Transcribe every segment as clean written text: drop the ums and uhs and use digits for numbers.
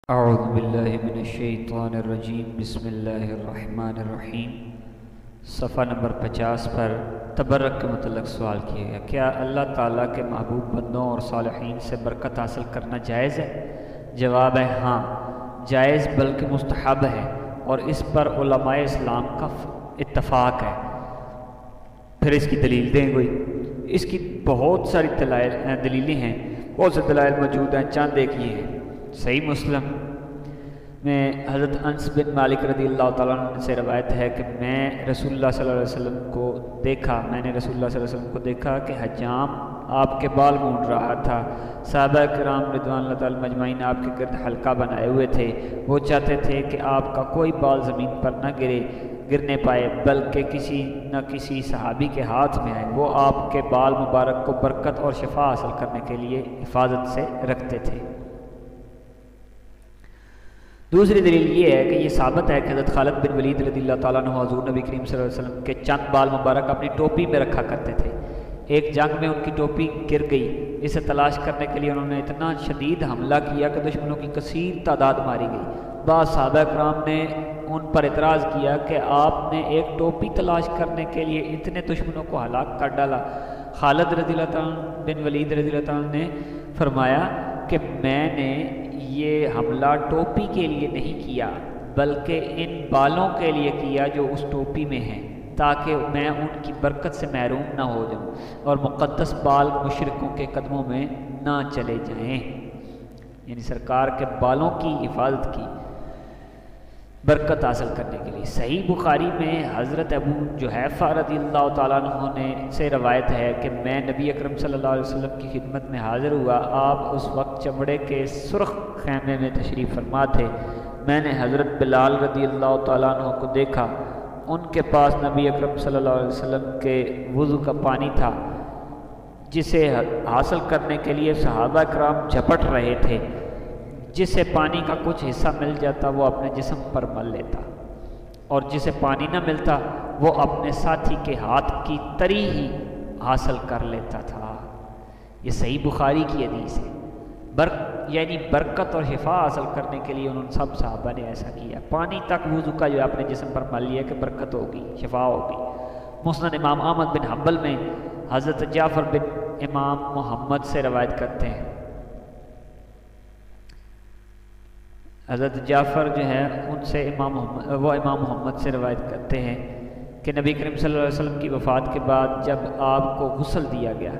اعوذ باللہ من الشیطان الرجیم بسم اللہ الرحمن الرحیم۔ صفحہ نمبر 50 پر تبرک کے متعلق سوال کیا گیا، کیا اللہ تعالیٰ کے محبوب بندوں اور صالحین سے برکت حاصل کرنا جائز ہے؟ جواب ہے ہاں، جائز بلکہ مستحب ہے، اور اس پر علماء اسلام کا اتفاق ہے۔ پھر اس کی دلیل دیں گے۔ اس کی بہت ساری دلیلیں ہیں، بہت سے دلائل موجود ہیں، چند ایک یہ ہیں۔ صحیح مسلم میں حضرت انس بن مالک رضی اللہ تعالیٰ عنہ سے روایت ہے کہ میں نے رسول اللہ صلی اللہ علیہ وسلم کو دیکھا کہ حجام آپ کے بال مونڈ رہا تھا۔ صحابہ کرام رضوان اللہ تعالیٰ مجمعین آپ کے گرد حلقہ بنائے ہوئے تھے۔ وہ چاہتے تھے کہ آپ کا کوئی بال زمین پر نہ گرنے پائے، بلکہ کسی نہ کسی صحابی کے ہاتھ میں آئے۔ وہ آپ کے بال مبارک کو برکت اور شفا حاصل کرنے کے لیے حفاظت سے رکھتے تھے۔ دوسری دلیل یہ ہے کہ یہ ثابت ہے کہ حضرت خالد بن ولید رضی اللہ تعالیٰ عنہ حضور نبی کریم صلی اللہ علیہ وسلم کے چند بال مبارک اپنی ٹوپی میں رکھا کرتے تھے۔ ایک جنگ میں ان کی ٹوپی گر گئی، اسے تلاش کرنے کے لیے انہوں نے اتنا شدید حملہ کیا کہ دشمنوں کی کثیر تعداد ماری گئی۔ بعض صحابہ کرام نے ان پر اعتراض کیا کہ آپ نے ایک ٹوپی تلاش کرنے کے لیے اتنے دشمنوں کو ہلاک کر ڈالا۔ خالد رضی اللہ تعالیٰ بن ولید رضی اللہ تعالیٰ نے فرمایا کہ میں نے یہ حملہ ٹوپی کے لیے نہیں کیا، بلکہ ان بالوں کے لیے کیا جو اس ٹوپی میں ہیں، تاکہ میں ان کی برکت سے محروم نہ ہو جاؤں اور مقدس بال مشرکوں کے قدموں میں نہ چلے جائیں۔ یعنی سرکار کے بالوں کی حفاظت کی، برکت حاصل کرنے کے لیے۔ صحیح بخاری میں حضرت ابو جحیفہ رضی اللہ تعالیٰ عنہ سے روایت ہے کہ میں نبی اکرم صلی اللہ علیہ وسلم کی خدمت میں حاضر ہوا۔ آپ اس وقت چمڑے کے سرخ خیمے میں تشریف فرما تھے۔ میں نے حضرت بلال رضی اللہ تعالیٰ عنہ کو دیکھا، ان کے پاس نبی اکرم صلی اللہ علیہ وسلم کے وضو کا پانی تھا، جسے حاصل کرنے کے لیے صحابہ کرام جھپٹ رہے تھے۔ جسے پانی کا کچھ حصہ مل جاتا وہ اپنے جسم پر مل لیتا، اور جسے پانی نہ ملتا وہ اپنے ساتھی کے ہاتھ کی تری ہی حاصل کر لیتا تھا۔ یہ صحیح بخاری کی حدیث ہے۔ یعنی برکت اور شفا حاصل کرنے کے لیے انہوں سب صحابہ نے ایسا کیا۔ پانی تک وضو کا جو اپنے جسم پر مل لیا کہ برکت ہوگی، شفا ہوگی۔ مسند امام احمد بن حنبل میں حضرت جعفر بن امام محمد سے روایت کرتے ہیں، حضرت جعفر جو ہے ان سے امام محمد سے روایت کرتے ہیں کہ نبی کریم صلی اللہ علیہ وسلم کی وفات کے بعد جب آپ کو غسل دیا گیا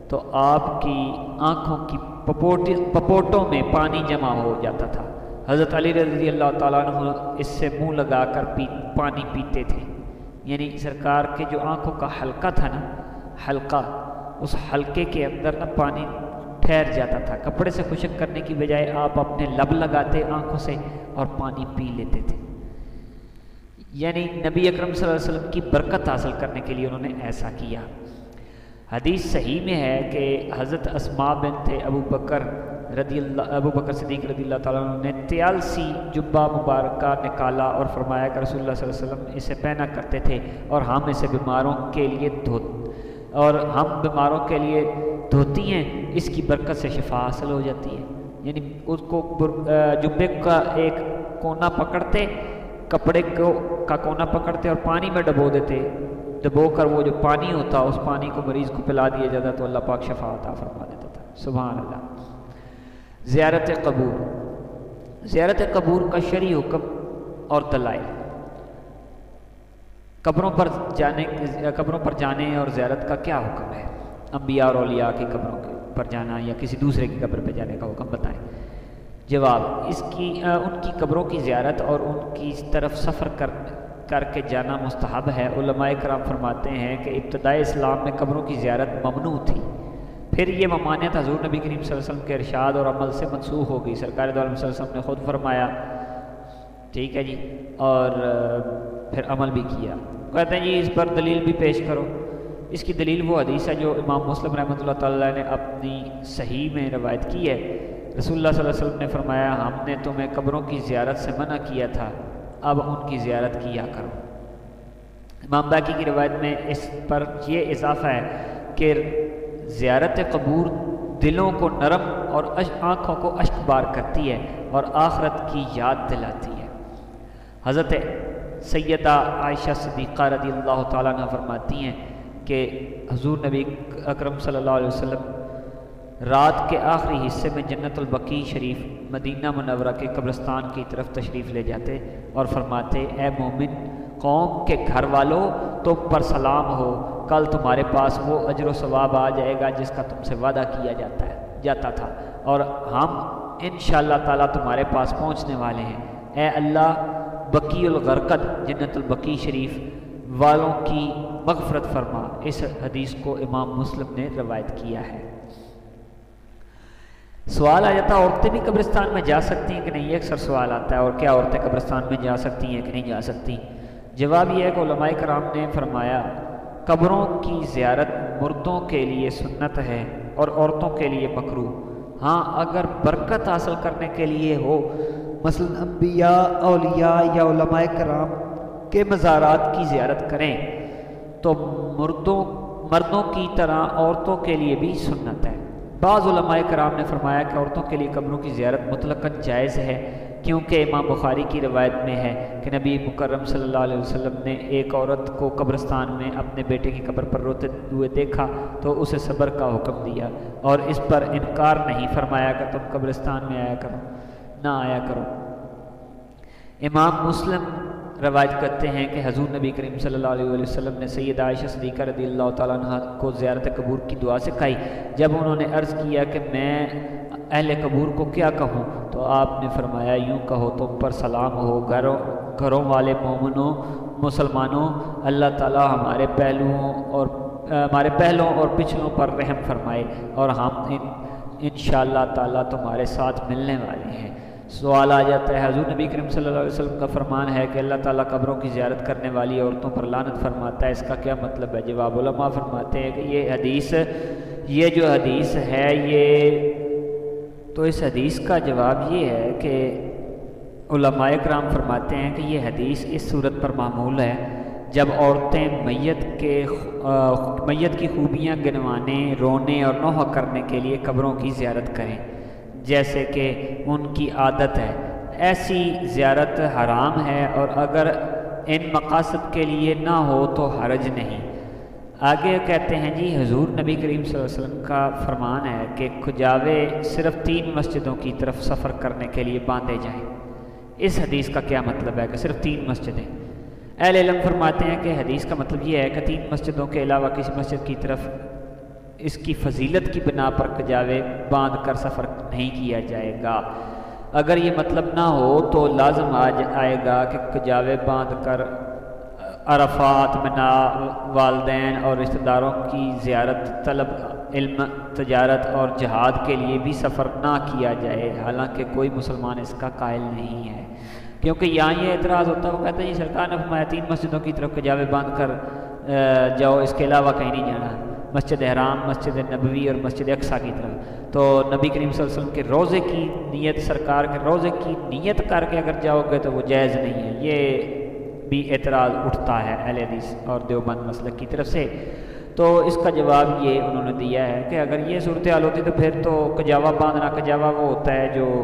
تو آپ کی آنکھوں کی پپوٹوں میں پانی جمع ہو جاتا تھا۔ حضرت علی رضی اللہ تعالیٰ عنہ اس سے منہ لگا کر پانی پیتے تھے۔ یعنی سرکار کے جو آنکھوں کا حلقہ تھا نا، حلقہ، اس حلقے کے اندر نا پانی ٹھہر جاتا تھا۔ کپڑے سے خشک کرنے کی بجائے آپ اپنے لب لگاتے آنکھوں سے اور پانی پی لیتے تھے۔ یعنی نبی اکرم صلی اللہ علیہ وسلم کی برکت حاصل کرنے کے لیے انہوں نے ایسا کیا۔ حدیث صحیح میں ہے کہ حضرت اسماء بنت ابو بکر صدیق رضی اللہ تعالیٰ عنہ نے 83 جبہ مبارکہ نکالا اور فرمایا کہ رسول اللہ صلی اللہ علیہ وسلم اسے پہنا کرتے تھے، اور ہم اسے بیماروں کے لیے دھوتی ہیں، اس کی برکت سے شفا حاصل ہو جاتی ہے۔ یعنی اس کو جبے کا ایک کونا پکڑتے، کپڑے کا کونا پکڑتے اور پانی میں ڈبو کر وہ جو پانی ہوتا اس پانی کو مریض کو پلا دیا جاتا تو اللہ پاک شفا عطا فرما دیتا تھا۔ سبحان اللہ۔ زیارت قبور کا شرعی حکم اور دلائل۔ قبروں پر جانے اور زیارت کا کیا حکم ہے؟ انبیاء اور اولیاء کی قبروں پر جانا یا کسی دوسرے کی قبر پہ جانے کا حکم بتائیں۔ جواب، ان کی قبروں کی زیارت اور ان کی طرف سفر کر کے جانا مستحب ہے۔ علماء کرام فرماتے ہیں کہ ابتدائی اسلام میں قبروں کی زیارت ممنوع تھی، پھر یہ ممانعت حضور نبی کریم صلی اللہ علیہ وسلم کے ارشاد اور عمل سے منسوخ ہو گئی۔ سرکار دو عالم صلی اللہ علیہ وسلم نے خود فرمایا، ٹھیک ہے جی، اور پھر عمل بھی کیا۔ کہتے ہیں جی اس پر دلیل بھی پیش کرو۔ اس کی دلیل وہ حدیث ہے جو امام مسلم رحمۃ اللہ تعالیٰ نے اپنی صحیح میں روایت کی ہے۔ رسول اللہ صلی اللہ علیہ وسلم نے فرمایا، ہم نے تمہیں قبروں کی زیارت سے منع کیا تھا، اب ان کی زیارت کیا کرو۔ امام باقی کی روایت میں اس پر یہ اضافہ ہے کہ زیارت قبور دلوں کو نرم اور آنکھوں کو اشک بار کرتی ہے اور آخرت کی یاد دلاتی ہے۔ حضرت سیدہ عائشہ صدیقہ رضی اللہ تعالیٰ عنہ فرماتی ہیں کہ حضور نبی اکرم صلی اللہ علیہ وسلم رات کے آخری حصے میں جنت البقیع شریف مدینہ منورہ کے قبرستان کی طرف تشریف لے جاتے اور فرماتے، اے مومن قوم کے گھر والوں، تم پر سلام ہو، کل تمہارے پاس وہ اجر و ثواب آ جائے گا جس کا تم سے وعدہ کیا جاتا تھا، اور ہم انشاءاللہ تعالیٰ تمہارے پاس پہنچنے والے ہیں۔ اے اللہ بقیع الغرقد جنت البقیع شریف والوں کی مغفرت فرما۔ اس حدیث کو امام مسلم نے روایت کیا ہے۔ سوال آ جاتا ہے عورتیں بھی قبرستان میں جا سکتی ہیں کہ نہیں؟ یہ اکثر سوال آتا ہے، اور کیا عورتیں قبرستان میں جا سکتی ہیں کہ نہیں جا سکتی؟ جواب یہ ہے کہ علماء کرام نے فرمایا قبروں کی زیارت مردوں کے لیے سنت ہے اور عورتوں کے لیے مکروہ۔ ہاں اگر برکت حاصل کرنے کے لیے ہو، مثلا انبیاء، اولیاء یا علماء کرام کے مزارات کی زیارت کریں تو مردوں کی طرح عورتوں کے لیے بھی سنت ہے۔ بعض علماء کرام نے فرمایا کہ عورتوں کے لیے قبروں کی زیارت مطلقاً جائز ہے، کیونکہ امام بخاری کی روایت میں ہے کہ نبی مکرم صلی اللہ علیہ وسلم نے ایک عورت کو قبرستان میں اپنے بیٹے کی قبر پر روتے ہوئے دیکھا تو اسے صبر کا حکم دیا اور اس پر انکار نہیں فرمایا کہ تم قبرستان میں نہ آیا کرو۔ امام مسلم روایت کرتے ہیں کہ حضور نبی کریم صلی اللہ علیہ وسلم نے سیدہ عائشہ صدیقہ رضی اللہ تعالیٰ عنہ کو زیارت قبور کی دعا سکھائی۔ جب انہوں نے عرض کیا کہ میں اہل قبور کو کیا کہوں تو آپ نے فرمایا یوں کہو، تم پر سلام ہو گھروں والے مومنوں مسلمانوں، اللہ تعالیٰ ہمارے پہلوں اور پچھلوں پر رحم فرمائے اور ہم انشاءاللہ تعالیٰ تمہارے ساتھ ملنے والے ہیں۔ سوال آ جاتا ہے حضور نبی کریم صلی اللہ علیہ وسلم کا فرمان ہے کہ اللہ تعالیٰ قبروں کی زیارت کرنے والی عورتوں پر لعنت فرماتا ہے، اس کا کیا مطلب ہے؟ جواب علماء فرماتے ہیں کہ یہ جو حدیث ہے اس حدیث کا جواب یہ ہے کہ علماء کرام فرماتے ہیں کہ یہ حدیث اس صورت پر معمول ہے جب عورتیں میت کی خوبیاں گنوانے، رونے اور نوحہ کرنے کے لیے قبروں کی زیارت کریں جیسے کہ ان کی عادت ہے۔ ایسی زیارت حرام ہے اور اگر ان مقاصد کے لیے نہ ہو تو حرج نہیں۔ آگے کہتے ہیں جی حضور نبی کریم صلی اللہ علیہ وسلم کا فرمان ہے کہ کھجاوے صرف 3 مسجدوں کی طرف سفر کرنے کے لیے باندھے جائیں۔ اس حدیث کا کیا مطلب ہے کہ صرف 3 مسجدیں؟ اہل علم فرماتے ہیں کہ حدیث کا مطلب یہ ہے کہ 3 مسجدوں کے علاوہ کسی مسجد کی طرف اس کی فضیلت کی بنا پر کجاوے باندھ کر سفر نہیں کیا جائے گا۔ اگر یہ مطلب نہ ہو تو لازم آئے گا کہ کجاوے باندھ کر عرفات، منا، والدین اور رشتہ داروں کی زیارت، طلب علم، تجارت اور جہاد کے لیے بھی سفر نہ کیا جائے، حالانکہ کوئی مسلمان اس کا قائل نہیں ہے۔ کیونکہ یہاں یہ اعتراض ہوتا ہے، وہ کہتے ہیں جی سرکار نے فرمایا 3 مسجدوں کی طرف کجاوے باندھ کر جاؤ، اس کے علاوہ کہیں نہیں جانا، مسجد حرام، مسجد نبوی اور مسجد اقصیٰ کی طرف۔ تو نبی کریم صلی اللہ علیہ وسلم کے روزے کی نیت، سرکار کے روزے کی نیت کر کے اگر جاؤ گے تو وہ جائز نہیں ہے۔ یہ بھی اعتراض اٹھتا ہے اہل حدیث اور دیوبند مسلک کی طرف سے۔ تو اس کا جواب یہ انہوں نے دیا ہے کہ اگر یہ صورتحال ہوتی تو پھر تو کجاوا باندھنا، کجاوا وہ ہوتا ہے جو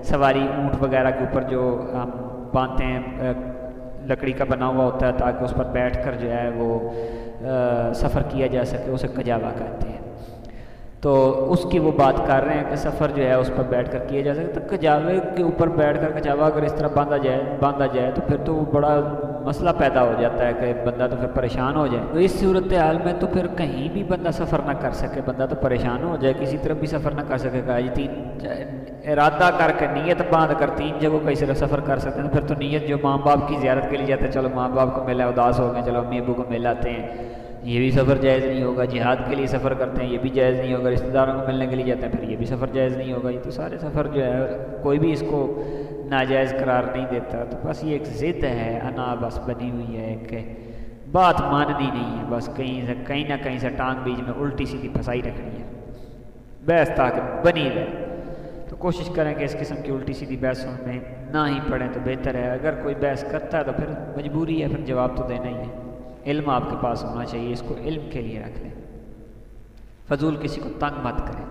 سواری اونٹ وغیرہ کے اوپر جو ہم باندھتے ہیں، لکڑی کا بنا ہوا ہوتا ہے تاکہ اس پر بیٹھ کر جو ہے وہ سفر کیا جا سکے، اسے کجاوا کہتے ہیں۔ تو اس کی وہ بات کر رہے ہیں کہ سفر جو ہے اس پر بیٹھ کر کیا جا سکے۔ تو کجاوے کے اوپر بیٹھ کر کجاوا اگر اس طرح باندھا جائے تو پھر تو وہ بڑا مسئلہ پیدا ہو جاتا ہے کہ بندہ تو پھر پریشان ہو جائے۔ تو اس صورتحال میں تو پھر کہیں بھی بندہ سفر نہ کر سکے، بندہ تو پریشان ہو جائے، کسی طرف بھی سفر نہ کر سکے گا۔ یہ 3 ارادہ کر کے نیت باندھ کر 3 جگہوں کا اس طرح سفر کر سکتے ہیں۔ پھر تو نیت جو ماں باپ کی زیارت کے لیے جاتے ہیں، چلو ماں باپ کو ملے، اداس ہو گئے، چلو امی ابو کو مل آتے ہیں، یہ بھی سفر جائز نہیں ہوگا۔ جہاد کے لیے سفر کرتے ہیں، یہ بھی جائز نہیں ہوگا۔ رشتہ داروں کو ملنے کے لیے جاتے ہیں، پھر یہ بھی سفر جائز نہیں ہوگا۔ یہ تو سارے سفر جو ہے کوئی بھی اس کو ناجائز قرار نہیں دیتا۔ تو بس یہ ایک ضد ہے، انا بس بنی ہوئی ہے کہ بات ماننی نہیں ہے، بس کہیں نہ کہیں سے ٹانگ بیچ میں الٹی سیدھی پھنسائی رکھنی ہے، بحث تاکہ بنی رہے۔ تو کوشش کریں کہ اس قسم کی الٹی سیدھی بحثوں میں نہ ہی پڑھیں تو بہتر ہے۔ اگر کوئی بحث کرتا ہے تو پھر مجبوری ہے، پھر جواب تو دینا ہی ہے۔ علم آپ کے پاس ہونا چاہیے، اس کو علم کے لیے رکھ لیں، فضول کسی کو تنگ مت کریں۔